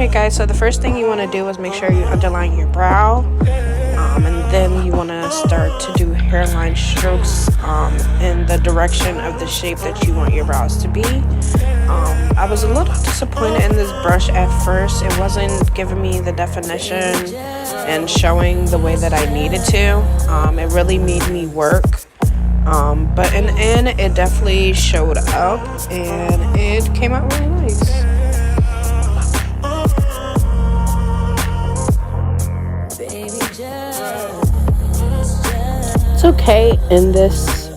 Alright guys, so the first thing you want to do is make sure you underline your brow, and then you want to start to do hairline strokes in the direction of the shape that you want your brows to be. I was a little disappointed in this brush at first. It wasn't giving me the definition and showing the way that I needed to. It really made me work. But in the end, it definitely showed up and it came out really nice. It's okay in this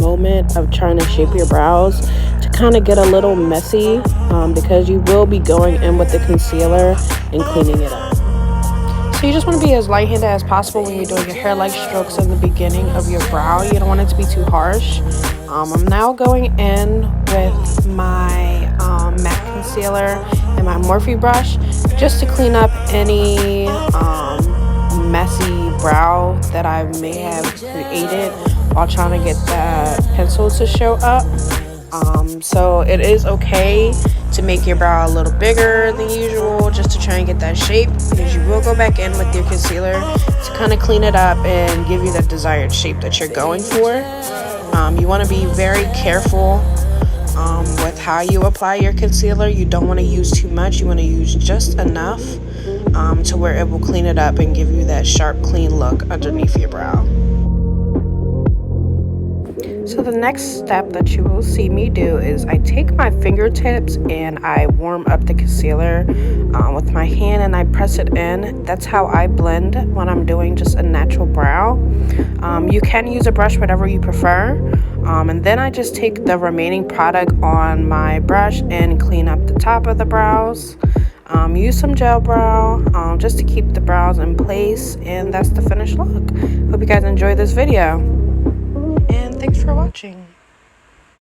moment of trying to shape your brows to kind of get a little messy because you will be going in with the concealer and cleaning it up. So you just want to be as light-handed as possible when you're doing your hair-like strokes in the beginning of your brow. You don't want it to be too harsh. I'm now going in with my matte concealer and my Morphe brush just to clean up any messy brow that I may have created while trying to get that pencil to show up. So it is okay to make your brow a little bigger than usual just to try and get that shape, because you will go back in with your concealer to kind of clean it up and give you the desired shape that you're going for. You want to be very careful with how you apply your concealer. You don't want to use too much. You want to use just enough to where it will clean it up and give you that sharp, clean look underneath your brow. So the next step that you will see me do is I take my fingertips and I warm up the concealer with my hand and I press it in. That's how I blend when I'm doing just a natural brow. You can use a brush, whatever you prefer. And then I just take the remaining product on my brush and clean up the top of the brows. Use some gel brow just to keep the brows in place, and that's the finished look. Hope you guys enjoyed this video. And thanks for watching.